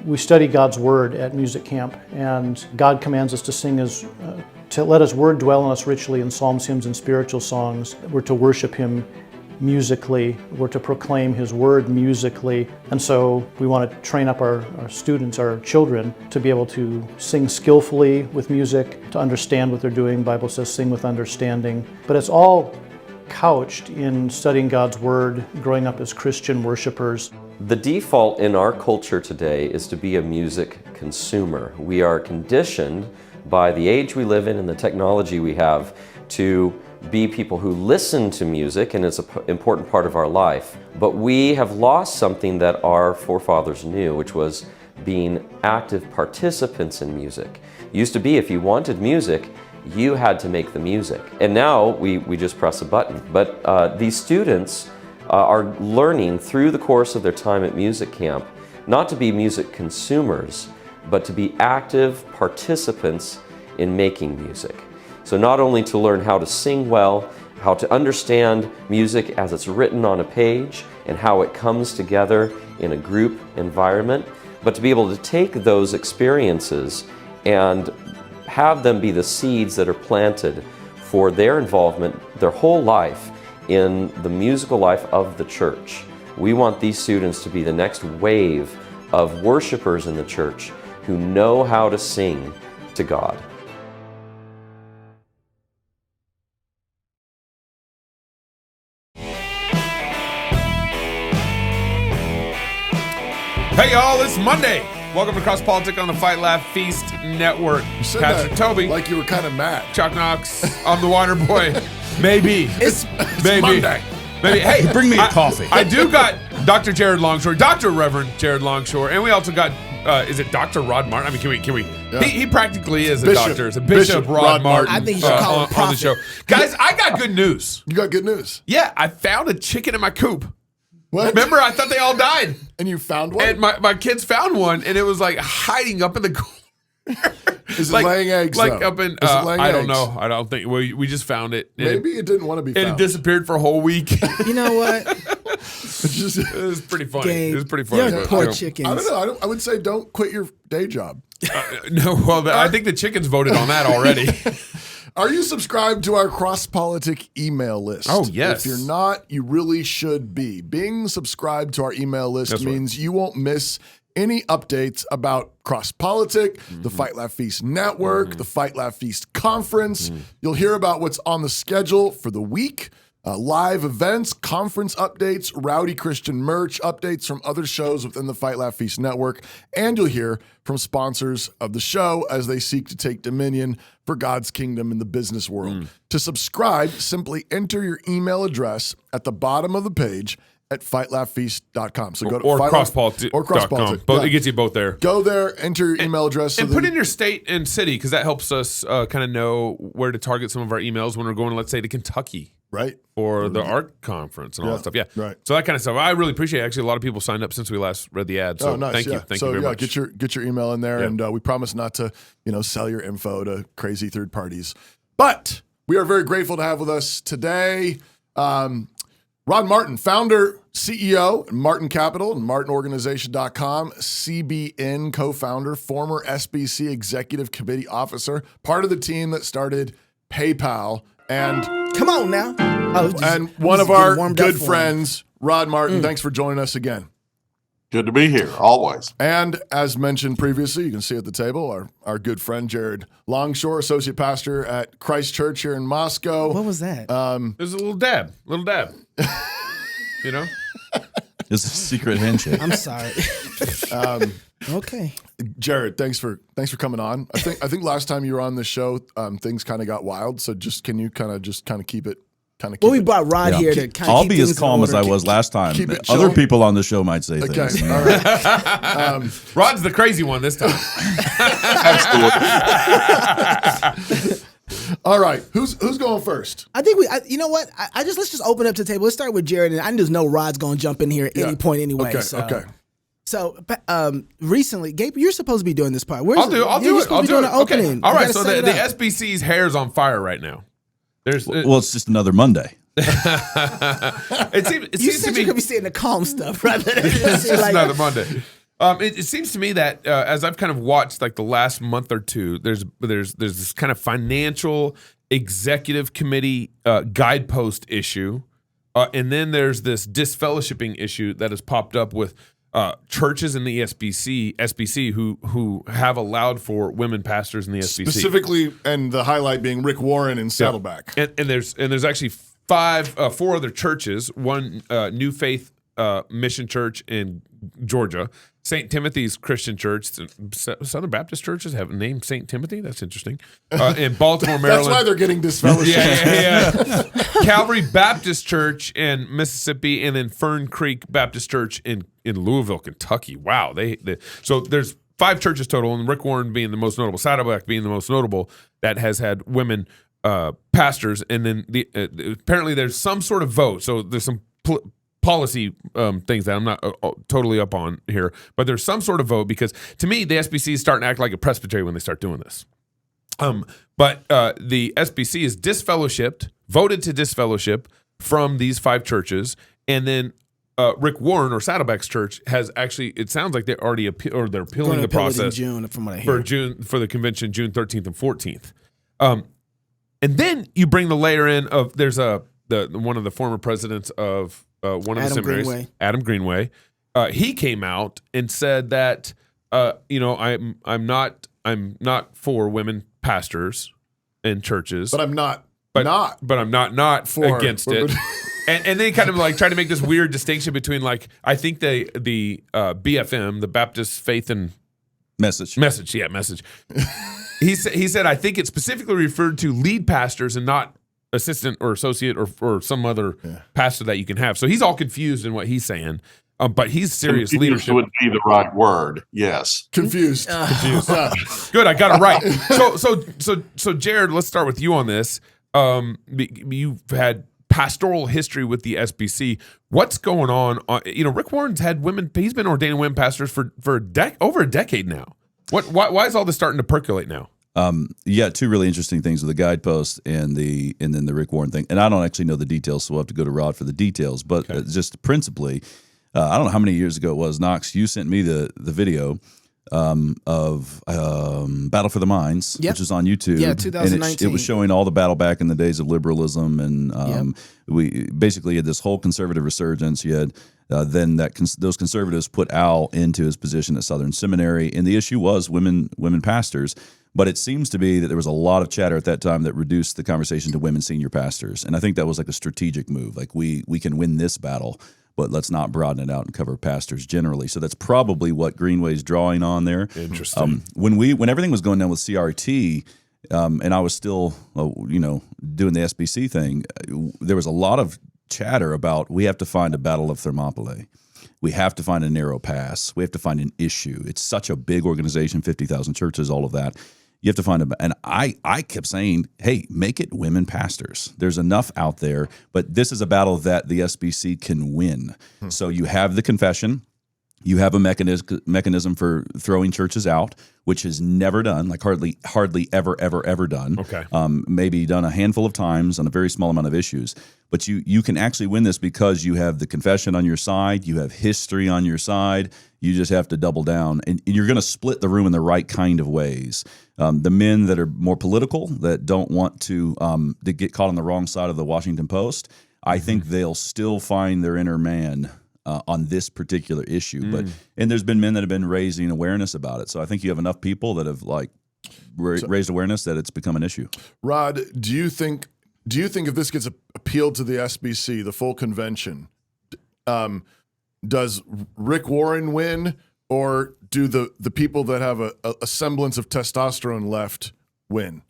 We study God's Word at music camp, and God commands us to sing to let His Word dwell in us richly in psalms, hymns, and spiritual songs. We're to worship Him musically. We're to proclaim His Word musically. And so we want to train up our students, our children, to be able to sing skillfully with music, to understand what they're doing. The Bible says sing with understanding. But it's all couched in studying God's Word, growing up as Christian worshipers. The default in our culture today is to be a music consumer. We are conditioned by the age we live in and the technology we have to be people who listen to music, and it's an important part of our life. But we have lost something that our forefathers knew, which was being active participants in music. It used to be if you wanted music, you had to make the music. And now we just press a button. But these students are learning through the course of their time at music camp not to be music consumers, but to be active participants in making music. So not only to learn how to sing well, how to understand music as it's written on a page and how it comes together in a group environment, but to be able to take those experiences and have them be the seeds that are planted for their involvement their whole life in the musical life of the church. We want these students to be the next wave of worshipers in the church who know how to sing to God. Hey y'all, it's Monday. Welcome to Cross Politic on the Fight Laugh Feast Network. Pastor Toby, like you were kind of mad. Chuck Knox, I'm the water boy. Maybe. It's Maybe. Monday. Maybe. Hey, Bring me a coffee. I do got Dr. Jared Longshore, Dr. Reverend Jared Longshore, and we also got, is it Dr. Rod Martin? I mean, can we? Yeah. He practically is a Bishop. doctor. It's a Bishop Rod Martin. I think you should call him on the show. Guys, I got good news. You got good news. Yeah, I found a chicken in my coop. What? Remember, I thought they all died. And you found one? And my kids found one, and it was like hiding up in the corner. Is it laying eggs, Like though? up in, Is it laying I don't eggs? know. I don't think. We just found it. And Maybe it didn't want to be and found. it disappeared for a whole week. You know what? It's just, It was pretty funny. Gabe, It was pretty funny. Your but, poor you know, chickens. I don't know. I would say don't quit your day job. No, well, I think the chickens voted on that already. Are you subscribed to our Cross Politic email list? Oh, yes. If you're not, you really should be. Being subscribed to our email list That's right. means you won't miss any updates about Cross Politic, the Fight Laugh Feast Network, the Fight Laugh Feast Conference. You'll hear about what's on the schedule for the week, live events, conference updates, Rowdy Christian merch, updates from other shows within the Fight Laugh Feast Network, and you'll hear from sponsors of the show as they seek to take dominion for God's kingdom in the business world. To subscribe, simply enter your email address at the bottom of the page at fightlaughfeast.com. So go to or crosspolitic.com. or crosspolitic. Both, Yeah. It gets you both there. Go there, enter your email address. And put in your state and city, because that helps us kind of know where to target some of our emails when we're going, let's say, to Kentucky. Right. Or the art conference and all that stuff. Yeah. Right. So that kind of stuff. I really appreciate it. Actually, a lot of people signed up since we last read the ad. So nice. thank you. Thank you very much. Get your email in there, Yeah. and we promise not to, sell your info to crazy third parties. But we are very grateful to have with us today Rod Martin, founder, CEO at Martin Capital and MartinOrganization.com, CBN co-founder, former SBC executive committee officer, part of the team that started PayPal, and Come on now. and one of our good friends, Rod Martin. Thanks for joining us again. Good to be here, always. And as mentioned previously, you can see at the table our good friend Jared Longshore, associate pastor at Christ Church here in Moscow. What was that? There's a little dab. You know? It's a secret handshake. I'm sorry. Okay. Jared, thanks for coming on. I think last time you were on the show, things kind of got wild. So can you kind of keep it. Well, we brought Rod here to kind of I'll keep be as things calm in as I order. was last time. keep it Other chill. people on the show might say Okay, things. all right. Rod's the crazy one this time. All right. Who's going first? I think you know what? Let's just open up to the table. Let's start with Jared, and I just know Rod's going to jump in here at any point anyway. Okay. So recently, Gabe, you're supposed to be doing this part. I'll do You're it. supposed I'll to be do doing it. the opening. Okay. All You right. gotta So set the it up. SBC's hair's on fire right now. Well, it's just another Monday. It You seems said to you could be be saying the calm stuff rather than it's just like, another Monday. It seems to me that as I've kind of watched like the last month or two, there's this kind of financial executive committee guidepost issue, and then there's this disfellowshipping issue that has popped up with churches in the SBC who have allowed for women pastors in the SBC specifically, and the highlight being Rick Warren and Saddleback. And there's actually four other churches. One New Faith Mission Church in Georgia, St. Timothy's Christian Church. Southern Baptist churches have named St. Timothy. That's interesting. In Baltimore, Maryland. That's why they're getting disfellowshipped. Yeah. Calvary Baptist Church in Mississippi, and then Fern Creek Baptist Church in Louisville, Kentucky. Wow. So there's 5 churches total, and Rick Warren being the most notable, Saddleback being the most notable, that has had women pastors. And then apparently there's some sort of vote. So there's some policy things that I'm not totally up on here, but there's some sort of vote, because to me the SBC is starting to act like a presbytery when they start doing this. But the SBC is voted to disfellowship from these 5 churches, and then Rick Warren or Saddleback's church has actually, it sounds like they're already they're appealing the process June, from what I hear. for the convention June 13th and 14th. And then you bring the layer in of there's one of the former presidents of one of the seminaries, Adam Greenway. He came out and said that I'm not for women pastors in churches, But I'm not for against it. And they kind of like try to make this weird distinction between, like, I think the BFM, the Baptist Faith and Message. He said I think it specifically referred to lead pastors and not assistant or associate or some other pastor that you can have. So he's all confused in what he's saying. But he's serious leadership. Would be the right word. Yes. confused. Good, I got it right. So Jared, let's start with you on this. You've had pastoral history with the SBC. What's going on? Rick Warren's had women. He's been ordaining women pastors for over a decade now. Why is all this starting to percolate now? Two really interesting things with the Guidepost and then the Rick Warren thing. And I don't actually know the details, so we'll have to go to Rod for the details. But just principally, I don't know how many years ago it was, Knox, you sent me the video of Battle for the Minds, which is on YouTube. Yeah, 2019. And it was showing all the battle back in the days of liberalism, and we basically had this whole conservative resurgence. You had then those conservatives put Al into his position at Southern Seminary, and the issue was women pastors. But it seems to be that there was a lot of chatter at that time that reduced the conversation to women senior pastors, and I think that was like a strategic move. Like we can win this battle, but let's not broaden it out and cover pastors generally. So that's probably what Greenway's drawing on there. Interesting. When everything was going down with CRT, and I was still doing the SBC thing, there was a lot of chatter about we have to find a battle of Thermopylae. We have to find a narrow pass. We have to find an issue. It's such a big organization, 50,000 churches, all of that. You have to find and I kept saying, hey, make it women pastors. There's enough out there, but this is a battle that the SBC can win. So you have the confession. You have a mechanism for throwing churches out, which is never done, like hardly ever done. Okay. Maybe done a handful of times on a very small amount of issues. But you can actually win this because you have the confession on your side, you have history on your side. You just have to double down, and you're going to split the room in the right kind of ways. The men that are more political, that don't want to get caught on the wrong side of the Washington Post, I think they'll still find their inner man on this particular issue. And there's been men that have been raising awareness about it. So I think you have enough people that have raised awareness that it's become an issue. Rod, do you think if this gets appealed to the SBC, the full convention, does Rick Warren win, or do the people that have a semblance of testosterone left win?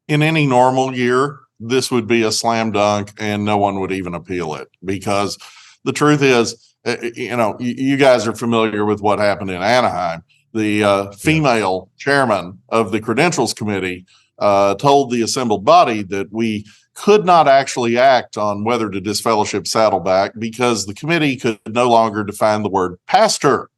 In any normal year, this would be a slam dunk and no one would even appeal it, because the truth is, you guys are familiar with what happened in Anaheim. The female chairman of the credentials committee told the assembled body that we could not actually act on whether to disfellowship Saddleback because the committee could no longer define the word pastor.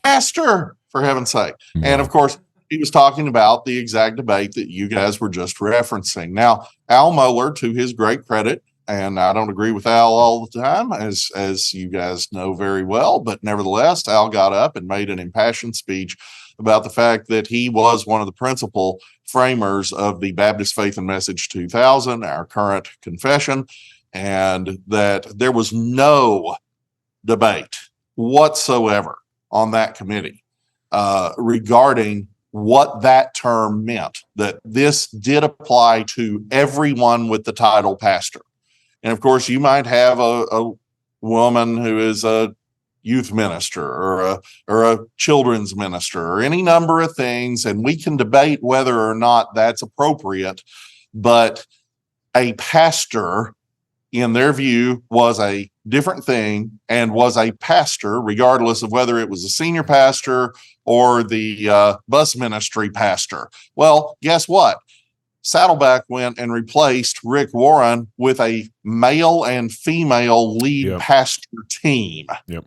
Pastor, for heaven's sake. And of course, he was talking about the exact debate that you guys were just referencing. Now, Al Mohler, to his great credit, and I don't agree with Al all the time, as you guys know very well. But nevertheless, Al got up and made an impassioned speech about the fact that he was one of the principal framers of the Baptist Faith and Message 2000, our current confession, and that there was no debate whatsoever on that committee regarding what that term meant, that this did apply to everyone with the title pastor. And of course, you might have a woman who is a youth minister or a children's minister or any number of things, and we can debate whether or not that's appropriate, but a pastor, in their view, was a different thing and was a pastor, regardless of whether it was a senior pastor or the bus ministry pastor. Well, guess what? Saddleback went and replaced Rick Warren with a male and female lead pastor team. Yep.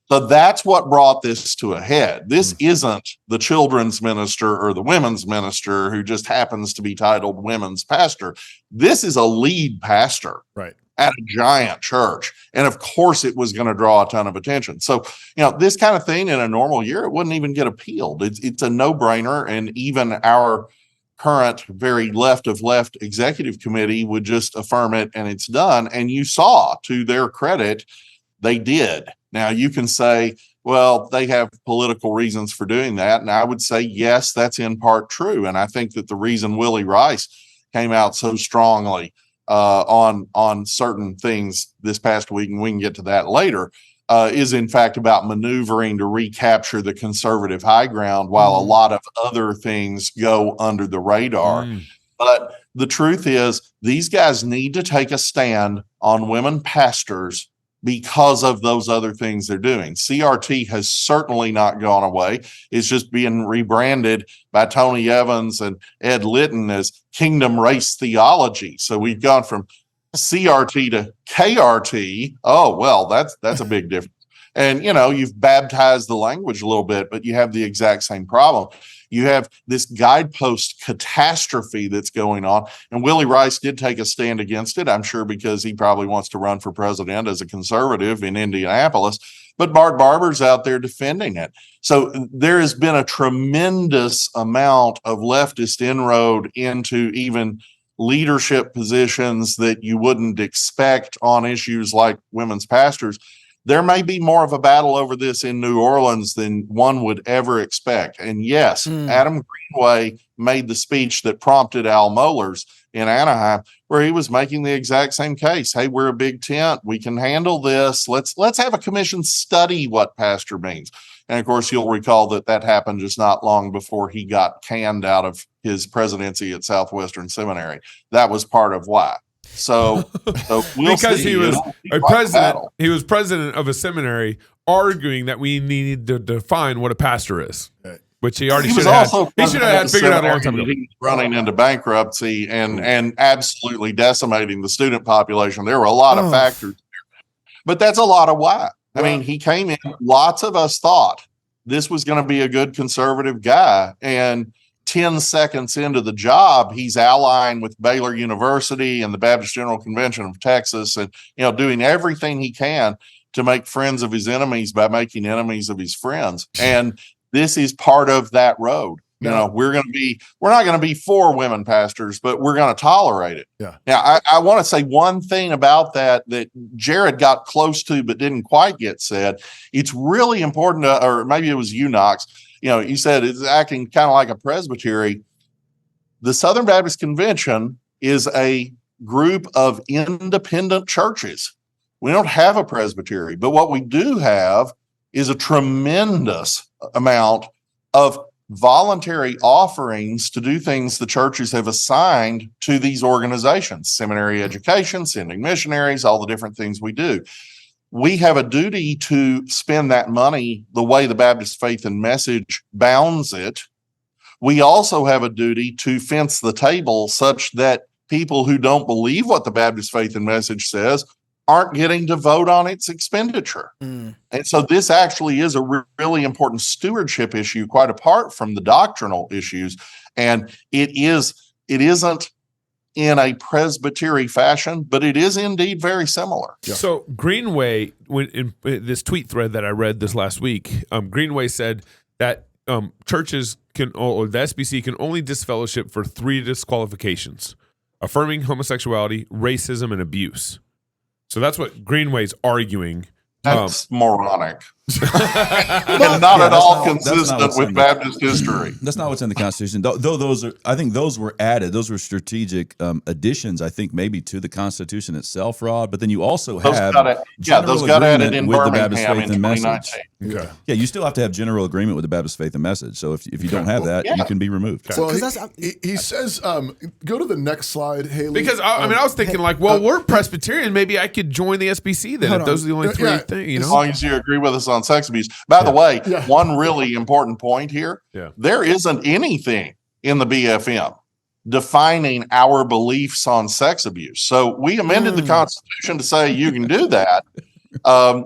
So that's what brought this to a head. This isn't the children's minister or the women's minister who just happens to be titled women's pastor. This is a lead pastor. Right. At a giant church. And of course it was going to draw a ton of attention. So, this kind of thing in a normal year, it wouldn't even get appealed. It's a no-brainer. And even our current very left of left executive committee would just affirm it and it's done. And you saw, to their credit, they did. Now you can say, well, they have political reasons for doing that. And I would say, yes, that's in part true. And I think that the reason Willie Rice came out so strongly on certain things this past week, and we can get to that later, is in fact about maneuvering to recapture the conservative high ground while a lot of other things go under the radar. But the truth is, these guys need to take a stand on women pastors because of those other things they're doing. CRT has certainly not gone away. It's just being rebranded by Tony Evans and Ed Litton as Kingdom Race Theology. So we've gone from CRT to KRT. Oh, well, that's a big difference. And, you've baptized the language a little bit, but you have the exact same problem. You have this Guidepost catastrophe that's going on. And Willie Rice did take a stand against it, I'm sure, because he probably wants to run for president as a conservative in Indianapolis. But Bart Barber's out there defending it. So there has been a tremendous amount of leftist inroad into even leadership positions that you wouldn't expect on issues like women's pastors. There may be more of a battle over this in New Orleans than one would ever expect. And yes, Adam Greenway made the speech that prompted Al Mohler's in Anaheim, where he was making the exact same case. Hey, we're a big tent. We can handle this. Let's have a commission study what pastor means. And of course, you'll recall that happened just not long before he got canned out of his presidency at Southwestern Seminary. That was part of why. So we'll because see. he was a president. He was president of a seminary, arguing that we need to define what a pastor is, which he already should have had. He should have had figured out a long time ago. He was running into bankruptcy and absolutely decimating the student population. There were a lot of factors, but that's a lot of why. I mean, he came in. Lots of us thought this was going to be a good conservative guy, and 10 seconds into the job, he's allying with Baylor University and the Baptist General Convention of Texas and, doing everything he can to make friends of his enemies by making enemies of his friends. And this is part of that road. We're not going to be for women pastors, but we're going to tolerate it. Yeah. Now, I want to say one thing about that Jared got close to, but didn't quite get said. It's really important or maybe it was you, Knox. You said it's acting kind of like a presbytery. The Southern Baptist Convention is a group of independent churches. We don't have a presbytery, but what we do have is a tremendous amount of voluntary offerings to do things the churches have assigned to these organizations, seminary education, sending missionaries, all the different things we do. We have a duty to spend that money the way the Baptist Faith and Message bounds it. We also have a duty to fence the table such that people who don't believe what the Baptist Faith and Message says aren't getting to vote on its expenditure. And so this actually is a really important stewardship issue, quite apart from the doctrinal issues. And it isn't in a presbytery fashion, but it is indeed very similar. So Greenway, when in this tweet thread that I read this last week, Greenway said that churches or the SBC can only disfellowship for 3 disqualifications: affirming homosexuality, racism, and abuse. So that's what Greenway's arguing. That's moronic. And not at all consistent with Baptist history. That's not what's in the Constitution. Though those are, I think those were added. Those were strategic additions, I think, maybe to the Constitution itself, Rod. But then you also have those got added in with the Baptist Birmingham faith in and message. 2019. Okay. Yeah, you still have to have general agreement with the Baptist faith and message. So if you don't have that, you can be removed. Well, he says, go to the next slide, Haley. Because I was thinking we're Presbyterian. Maybe I could join the SBC then if those are the only 3 things. You know, as long as you agree with us on sex abuse. By the way, one really important point here: there isn't anything in the BFM defining our beliefs on sex abuse. So we amended the Constitution to say you can do that.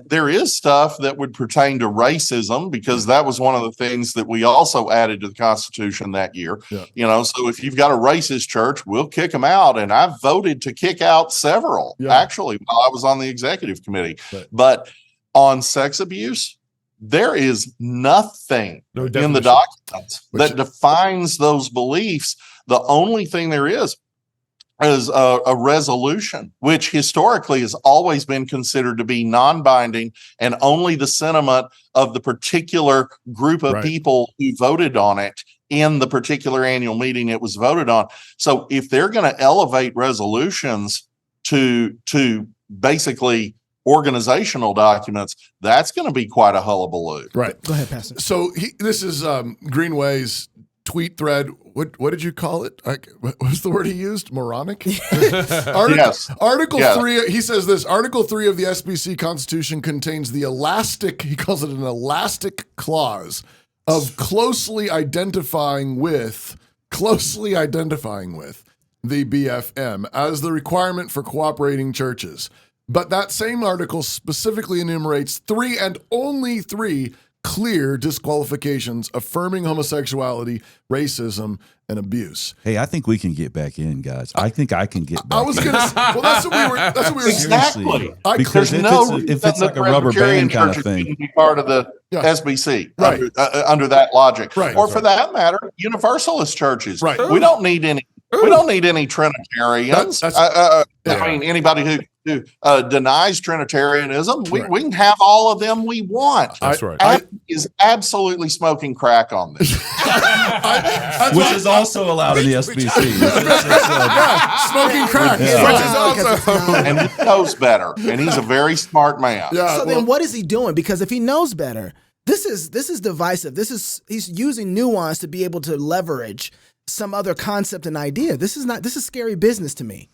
There is stuff that would pertain to racism, because that was one of the things that we also added to the Constitution that year. So if you've got a racist church, we'll kick them out. And I voted to kick out several, actually, while I was on the executive committee. But on sex abuse, there is nothing in the documents that defines those beliefs. The only thing there is a resolution, which historically has always been considered to be non-binding and only the sentiment of the particular group of people who voted on it in the particular annual meeting it was voted on. So if they're going to elevate resolutions to basically organizational documents, that's going to be quite a hullabaloo. Right. Go ahead, Pastor. So this is Greenway's tweet thread. What did you call it? What was the word he used? Moronic? Article 3, he says this: Article 3 of the SBC Constitution contains the elastic, he calls it an elastic clause of closely identifying with the BFM as the requirement for cooperating churches. But that same article specifically enumerates 3 and only 3 clear disqualifications affirming homosexuality, racism, and abuse. Hey, I think we can get back in, guys. I think I can get back in. I was going to say, well, that's what we were exactly. Because if it's like a rubber band kind of thing. Be part of the SBC under that logic. Right. Or for that matter, Universalist churches. Right. We don't need any. We don't need any Trinitarians. I mean, anybody who denies Trinitarianism, we can have all of them we want. That's right. Is absolutely smoking crack on this. Which is also allowed in the SBC. Smoking crack. Which is also, and he knows better, and he's a very smart man. So then what is he doing? Because if he knows better, this is divisive. He's using nuance to be able to leverage some other concept and idea. This is scary business to me.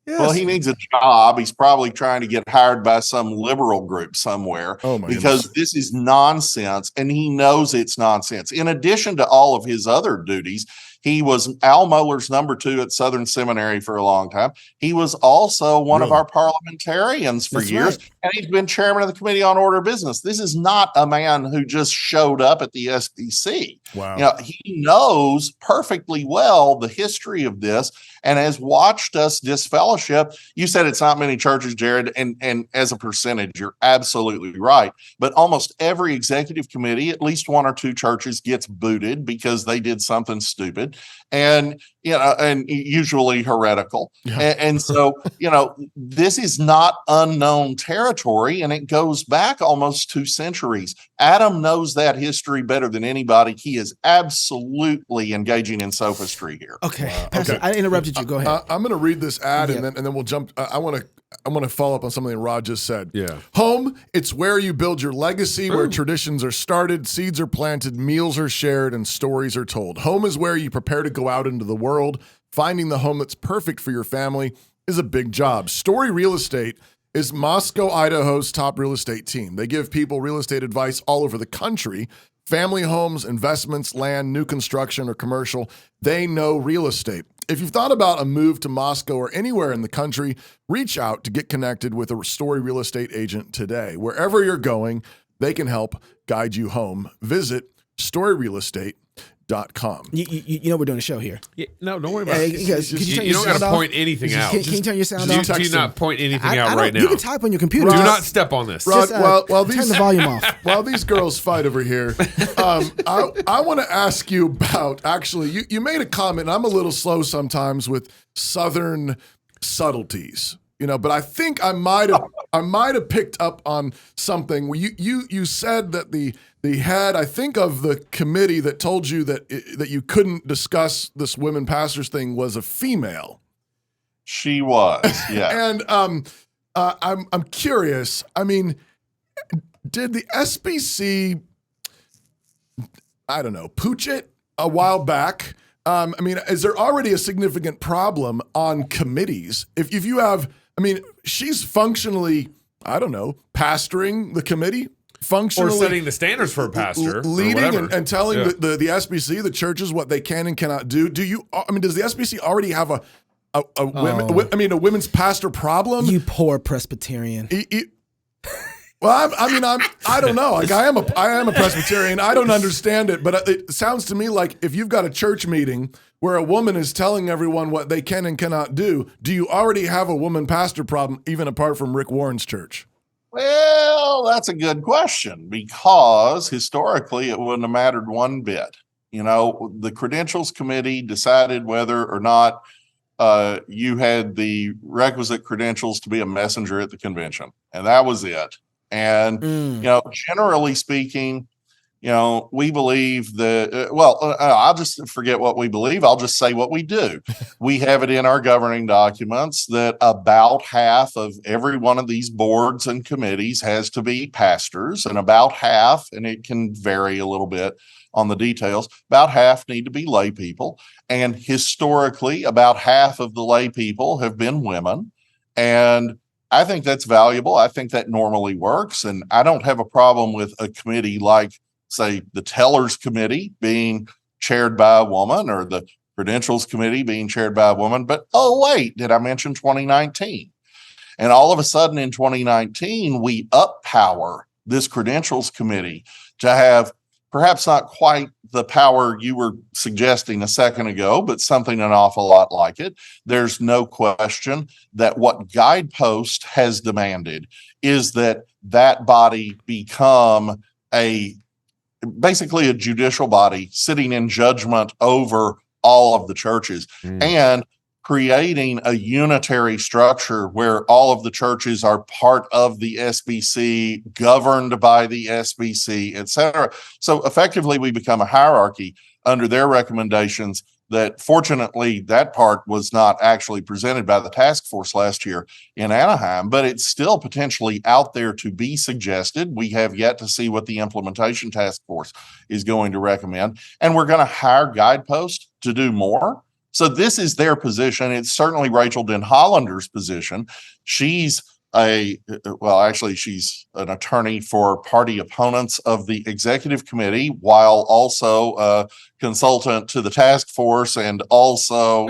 Yes. Well, he needs a job. He's probably trying to get hired by some liberal group somewhere because this is nonsense, and he knows it's nonsense. In addition to all of his other duties, he was Al Mohler's number 2 at Southern Seminary for a long time. He was also one of our parliamentarians for years, and he's been chairman of the Committee on Order of Business. This is not a man who just showed up at the SBC. Wow. He knows perfectly well the history of this and has watched us disfellowship. You said it's not many churches, Jared, and as a percentage, you're absolutely right. But almost every executive committee, at least 1 or 2 churches gets booted because they did something stupid. And usually heretical. And so, this is not unknown territory, and it goes back almost 2 centuries. Adam knows that history better than anybody. He is absolutely engaging in sophistry here. Okay. Pastor, I interrupted you. Go ahead. I'm going to read this ad and then we'll jump. I want to follow up on something Rod just said. Yeah. Home, it's where you build your legacy, where traditions are started, seeds are planted, meals are shared, and stories are told. Home is where you prepare to go out into the world. Finding the home that's perfect for your family is a big job. Story Real Estate is Moscow, Idaho's top real estate team. They give people real estate advice all over the country. Family homes, investments, land, new construction, or commercial. They know real estate. If you've thought about a move to Moscow or anywhere in the country, reach out to get connected with a Story Real Estate agent today. Wherever you're going, they can help guide you home. Visit storyrealestate.com. You know we're doing a show here. Yeah, no, don't worry about Hey, it. guys, could you turn You your don't got to sound off? point anything out. Can you turn your sound Do off? do not point anything out I right don't- now. You can type on your computer. Do Just- not step on this. Rod, just, while turn these the volume off. while these girls fight over here, I want to ask you about, actually, you made a comment, and I'm a little slow sometimes with Southern subtleties, but I think I might have picked up on something. You said that the head, I think, of the committee that told you that you couldn't discuss this women pastors thing was a female. She was, yeah. And I'm curious. I mean, did the SBC, I don't know, pooch it a while back? I mean, is there already a significant problem on committees? If you have, I mean, she's functionally, I don't know, pastoring the committee, functionally Or setting the standards for a pastor. leading or whatever. and telling Yeah. the SBC, the churches, what they can and cannot do. Does the SBC already have a women's pastor problem? You poor Presbyterian. Well, I don't know. Like I am a Presbyterian. I don't understand it, but it sounds to me like if you've got a church meeting where a woman is telling everyone what they can and cannot do you already have a woman pastor problem, even apart from Rick Warren's church? Well, that's a good question, because historically it wouldn't have mattered one bit. The credentials committee decided whether or not you had the requisite credentials to be a messenger at the convention, and that was it. And, generally speaking, we believe that, I'll just forget what we believe. I'll just say what we do. We have it in our governing documents that about half of every one of these boards and committees has to be pastors, and about half, and it can vary a little bit on the details, about half need to be lay people. And historically, about half of the lay people have been women. And I think that's valuable. I think that normally works. And I don't have a problem with a committee like, say, the Tellers Committee being chaired by a woman, or the Credentials Committee being chaired by a woman. But, oh, wait, did I mention 2019? And all of a sudden in 2019, we uppower this Credentials Committee to have perhaps not quite the power you were suggesting a second ago, but something an awful lot like it. There's no question that what Guidepost has demanded is that body become basically a judicial body sitting in judgment over all of the churches, and creating a unitary structure where all of the churches are part of the SBC, governed by the SBC, et cetera. So effectively, we become a hierarchy under their recommendations that, fortunately, that part was not actually presented by the task force last year in Anaheim, but it's still potentially out there to be suggested. We have yet to see what the implementation task force is going to recommend, and we're going to hire Guidepost to do more. So this is their position. It's certainly Rachel Den Hollander's position. She's she's an attorney for party opponents of the executive committee, while also a consultant to the task force, and also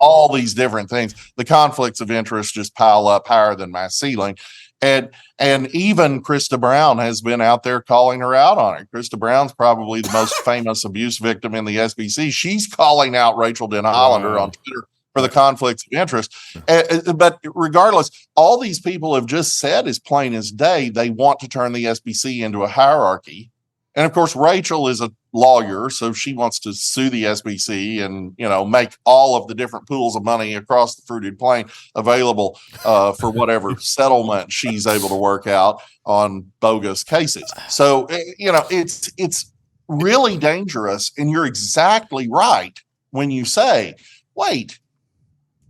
all these different things. The conflicts of interest just pile up higher than my ceiling. And even Krista Brown has been out there calling her out on it. Krista Brown's probably the most famous abuse victim in the SBC. She's calling out Rachel Den Hollander on Twitter for the conflicts of interest. But regardless, all these people have just said as plain as day, they want to turn the SBC into a hierarchy. And of course, Rachel is a lawyer, so she wants to sue the SBC and, make all of the different pools of money across the fruited plain available for whatever settlement she's able to work out on bogus cases. So, it's really dangerous. And you're exactly right when you say, wait,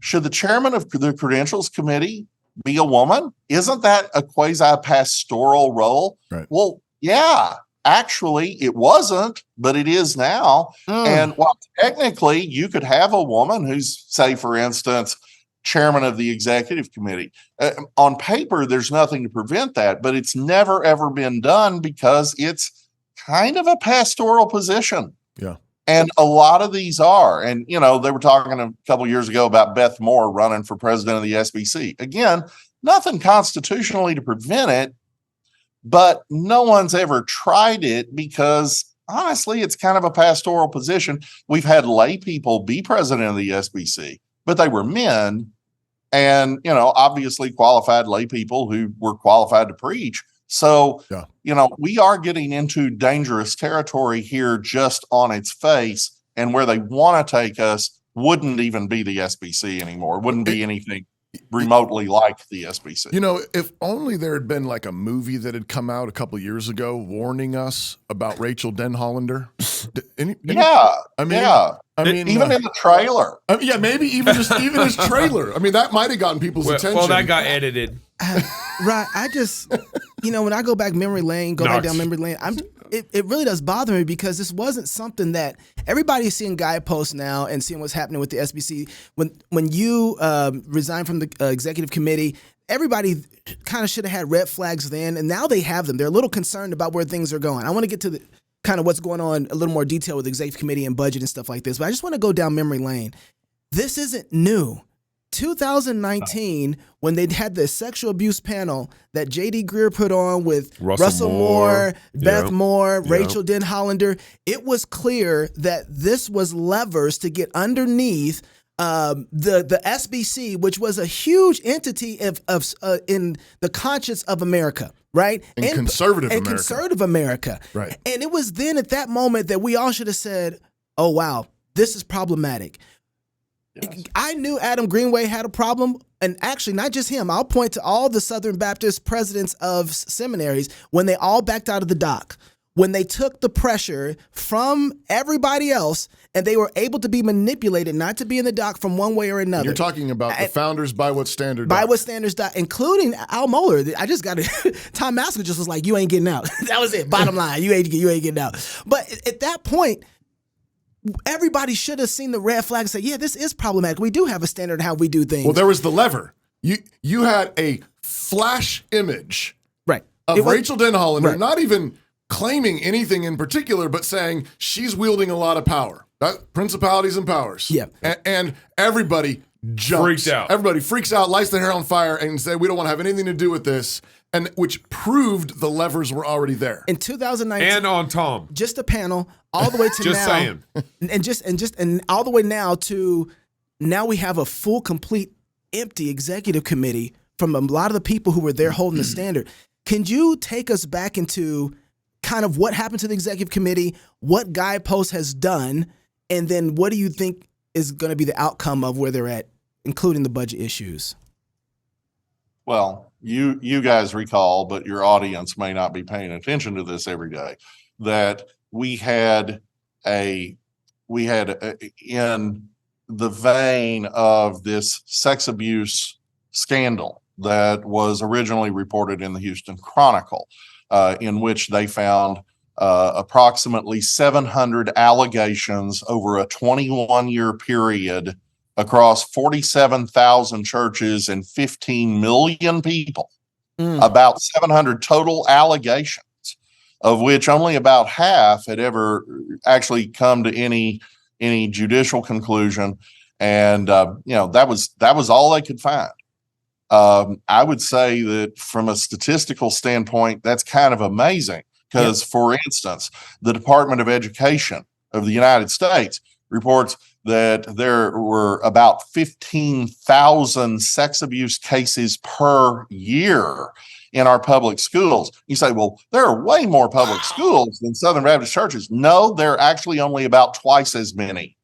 should the chairman of the Credentials Committee be a woman? Isn't that a quasi-pastoral role? Right. Well, yeah. Actually, it wasn't, but it is now. And while technically you could have a woman who's, say, for instance, chairman of the executive committee. On paper, there's nothing to prevent that, but it's never, ever been done because it's kind of a pastoral position. Yeah. And a lot of these are. And, they were talking a couple years ago about Beth Moore running for president of the SBC. Again, nothing constitutionally to prevent it. But no one's ever tried it because honestly, it's kind of a pastoral position. We've had lay people be president of the SBC, but they were men and, obviously qualified lay people who were qualified to preach. So, we are getting into dangerous territory here just on its face, and where they want to take us wouldn't even be the SBC anymore. It wouldn't be anything remotely like the SBC. If only there had been like a movie that had come out a couple of years ago warning us about Rachel Denhollander. Even in the trailer. Maybe even his trailer. I mean, that might have gotten people's attention. Well, that got edited. Right. I just, when I go back down memory lane, it really does bother me because this wasn't something that everybody's seeing Guidepost now and seeing what's happening with the SBC. When you resigned from the executive committee, everybody kind of should have had red flags then, and now they have them. They're a little concerned about where things are going. I want to get to the kind of what's going on a little more detail with the executive committee and budget and stuff like this, but I just want to go down memory lane. This isn't new. 2019, when they had the sexual abuse panel that J.D. Greer put on with Russell Moore, Beth Moore, Rachel Denhollander, it was clear that this was levers to get underneath the SBC, which was a huge entity of in the conscience of America, right? And conservative America. Right. And it was then at that moment that we all should have said, oh, wow, this is problematic. Yes. I knew Adam Greenway had a problem, and actually not just him. I'll point to all the Southern Baptist presidents of seminaries when they all backed out of the dock, when they took the pressure from everybody else and they were able to be manipulated not to be in the dock from one way or another. And you're talking about the founders by what standard? By what standards, including Al Mohler. I just got it. Tom Masker just was like, you ain't getting out. That was it. Bottom line, you ain't getting out. But at that point, everybody should have seen the red flag and say, yeah, this is problematic. We do have a standard of how we do things. Well, there was the lever. You had a flash image of Rachel Denhollander, not even claiming anything in particular, but saying she's wielding a lot of power. Principalities and powers. Yeah. And everybody jumps. Freaked out. Everybody freaks out, lights their hair on fire, and say, we don't want to have anything to do with this. And which proved the levers were already there. In 2019. And on Tom. Just a panel, all the way to just now. saying. And all the way now to now we have a full, complete, empty executive committee from a lot of the people who were there holding the standard. Can you take us back into kind of what happened to the executive committee, what Guidepost has done, and then what do you think is going to be the outcome of where they're at, including the budget issues? Well, you guys recall, but your audience may not be paying attention to this every day, that we had in the vein of this sex abuse scandal that was originally reported in the Houston Chronicle, in which they found approximately 700 allegations over a 21-year period across 47,000 churches and 15 million people, about 700 total allegations, of which only about half had ever actually come to any judicial conclusion. And, that was all they could find. I would say that from a statistical standpoint, that's kind of amazing because, for instance, the Department of Education of the United States reports that there were about 15,000 sex abuse cases per year in our public schools. You say, well, there are way more public schools than Southern Baptist churches. No, there are actually only about twice as many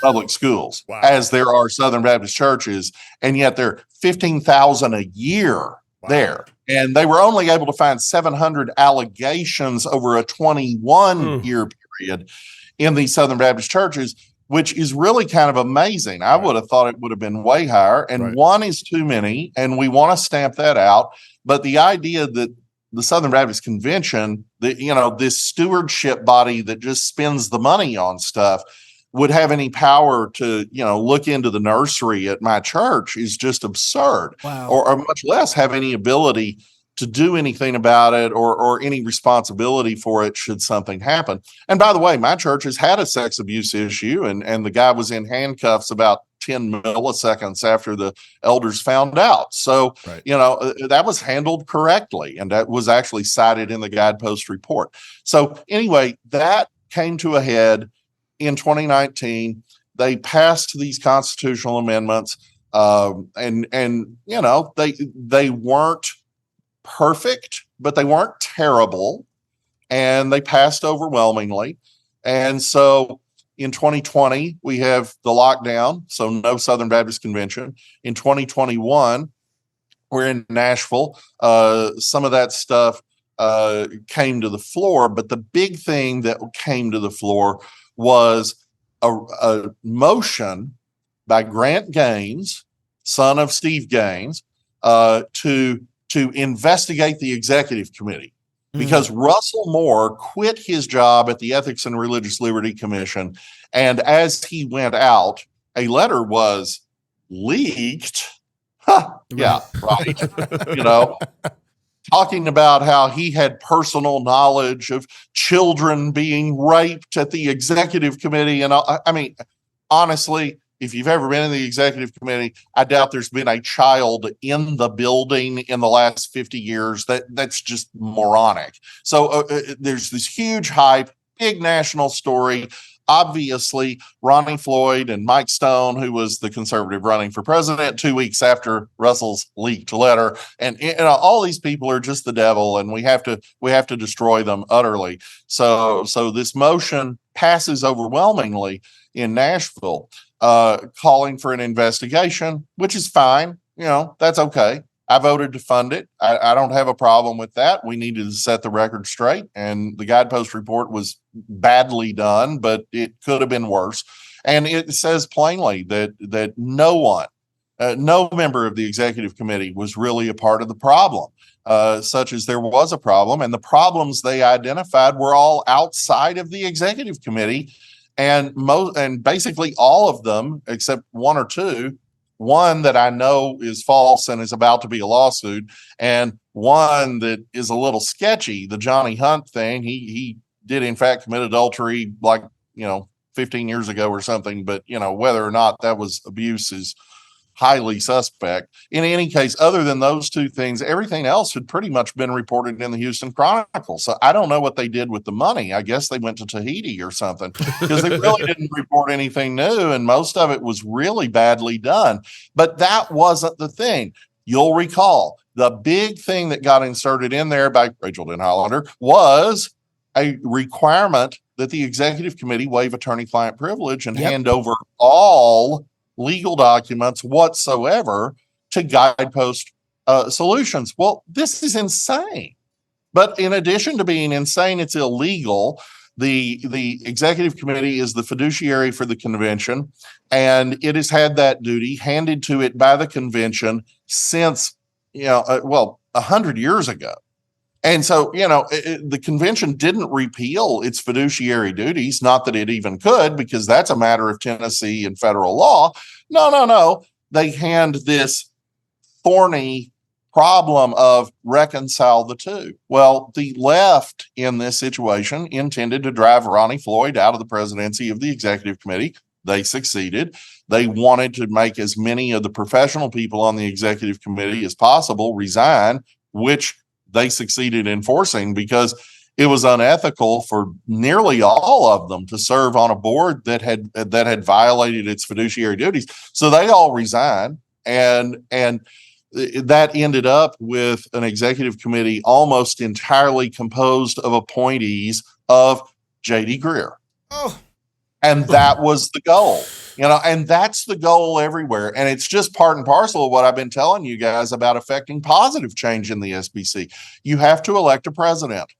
public schools as there are Southern Baptist churches, and yet there are 15,000 a year there. And they were only able to find 700 allegations over a 21-year period in these Southern Baptist churches, which is really kind of amazing. I would have thought it would have been way higher, and one is too many, and we want to stamp that out. But the idea that the Southern Baptist Convention, this stewardship body that just spends the money on stuff, would have any power to, look into the nursery at my church is just absurd. Wow. Or much less have any ability to do anything about it or any responsibility for it should something happen. And by the way, my church has had a sex abuse issue, and the guy was in handcuffs about 10 milliseconds after the elders found out. So, Right. that was handled correctly. And that was actually cited in the Guidepost report. So anyway, that came to a head in 2019. They passed these constitutional amendments. And they weren't perfect, but they weren't terrible. And they passed overwhelmingly. And so in 2020, we have the lockdown, so no Southern Baptist Convention. In 2021, we're in Nashville. Some of that stuff came to the floor, but the big thing that came to the floor was a motion by Grant Gaines, son of Steve Gaines, to investigate the executive committee. Because Russell Moore quit his job at the Ethics and Religious Liberty Commission. And as he went out, a letter was leaked. Yeah, right. Talking about how he had personal knowledge of children being raped at the executive committee. And I mean, honestly, if you've ever been in the executive committee, I doubt there's been a child in the building in the last 50 years. That's just moronic. So there's this huge hype, big national story. Obviously, Ronnie Floyd and Mike Stone, who was the conservative running for president 2 weeks after Russell's leaked letter, and all these people are just the devil, and we have to destroy them utterly. So this motion passes overwhelmingly in Nashville, calling for an investigation, which is fine. That's okay. I voted to fund it. I don't have a problem with that. We needed to set the record straight, and the Guidepost report was badly done, but it could have been worse. And it says plainly that no one, no member of the executive committee was really a part of the problem, such as there was a problem, and the problems they identified were all outside of the executive committee. And basically all of them, except one or two, one that I know is false and is about to be a lawsuit, and one that is a little sketchy, the Johnny Hunt thing. He did in fact commit adultery 15 years ago or something, but whether or not that was abuse is highly suspect. In any case, other than those two things, everything else had pretty much been reported in the Houston Chronicle. So I don't know what they did with the money. I guess they went to Tahiti or something, because they really didn't report anything new, and most of it was really badly done. But that wasn't the thing. You'll recall the big thing that got inserted in there by Rachel Denhollander was a requirement that the executive committee waive attorney-client privilege and hand over all legal documents whatsoever to Guidepost Solutions. Well, this is insane. But in addition to being insane, it's illegal. The executive committee is the fiduciary for the convention, and it has had that duty handed to it by the convention since 100 years ago. And so, the convention didn't repeal its fiduciary duties, not that it even could, because that's a matter of Tennessee and federal law. No. They hand this thorny problem of reconcile the two. Well, the left in this situation intended to drive Ronnie Floyd out of the presidency of the executive committee. They succeeded. They wanted to make as many of the professional people on the executive committee as possible resign, which they succeeded in forcing, because it was unethical for nearly all of them to serve on a board that had violated its fiduciary duties. So they all resigned, and that ended up with an executive committee almost entirely composed of appointees of J.D. Greer. Oh. And that was the goal, and that's the goal everywhere. And it's just part and parcel of what I've been telling you guys about affecting positive change in the SBC. You have to elect a president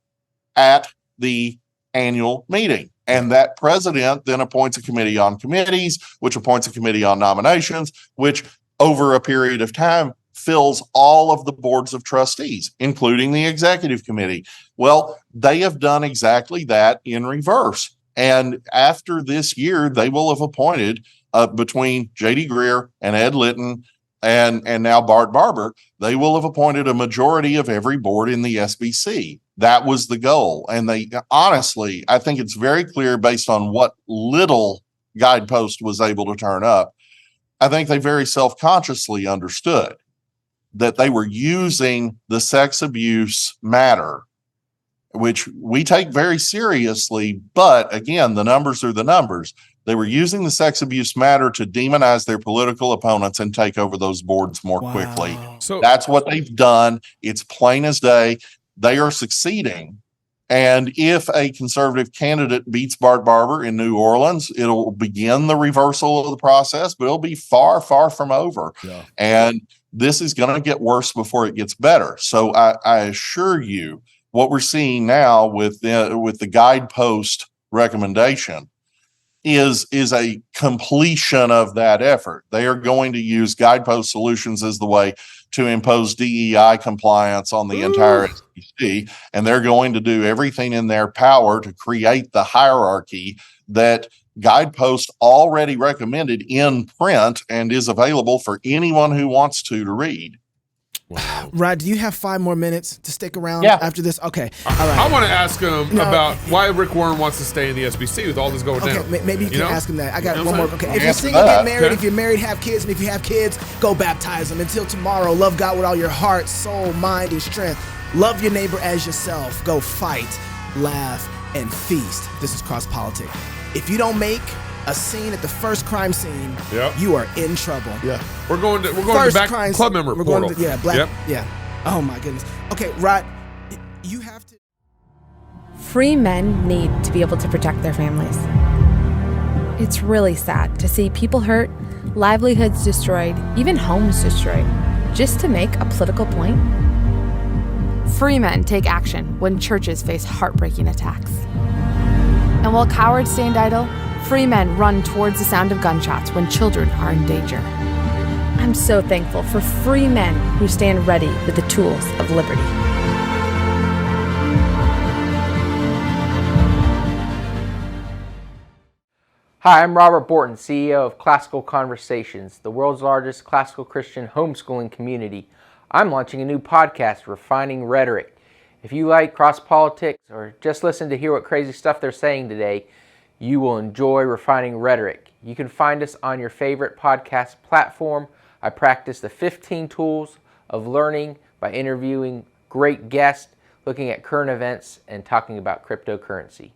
at the annual meeting, and that president then appoints a committee on committees, which appoints a committee on nominations, which over a period of time fills all of the boards of trustees, including the executive committee. Well, they have done exactly that in reverse. And after this year, they will have appointed between J.D. Greer and Ed Litton and now Bart Barber, they will have appointed a majority of every board in the SBC. That was the goal. And they honestly, I think it's very clear based on what little Guidepost was able to turn up, I think they very self-consciously understood that they were using the sex abuse matter, which we take very seriously. But again, the numbers are the numbers. They were using the sex abuse matter to demonize their political opponents and take over those boards more quickly. So That's what they've done. It's plain as day. They are succeeding. And if a conservative candidate beats Bart Barber in New Orleans, it'll begin the reversal of the process, but it'll be far, far from over. Yeah. And this is going to get worse before it gets better. So I assure you, what we're seeing now with the Guidepost recommendation is a completion of that effort. They are going to use Guidepost solutions as the way to impose DEI compliance on the entire SBC, and they're going to do everything in their power to create the hierarchy that Guidepost already recommended in print and is available for anyone who wants to read. wow. Rod, do you have 5 more minutes to stick around Yeah. after this? Okay. All right. I want to ask him about why Rick Warren wants to stay in the SBC with all this going Okay, down. maybe you can know? ask him that. I got You know one what more. I'm Okay, saying? if you're Answer single, that. get married. Okay. If you're married, have kids. And if you have kids, go baptize them. Until tomorrow, love God with all your heart, soul, mind, and strength. Love your neighbor as yourself. Go fight, laugh, and feast. This is Cross Politic. If you don't make a scene at the first crime scene, Yep. you are in trouble. Yeah. We're going to First back crime club scene. member We're portal. going to, yeah, black. Yep. Yeah. Oh my goodness. Okay, Rod, you have to. Free men need to be able to protect their families. It's really sad to see people hurt, livelihoods destroyed, even homes destroyed, just to make a political point. Free men take action when churches face heartbreaking attacks. And while cowards stand idle, free men run towards the sound of gunshots when children are in danger. I'm so thankful for free men who stand ready with the tools of liberty. Hi, I'm Robert Borton, CEO of Classical Conversations, the world's largest classical Christian homeschooling community. I'm launching a new podcast, Refining Rhetoric. If you like cross politics or just listen to hear what crazy stuff they're saying today, you will enjoy Refining Rhetoric. You can find us on your favorite podcast platform. I practice the 15 tools of learning by interviewing great guests, looking at current events, and talking about cryptocurrency.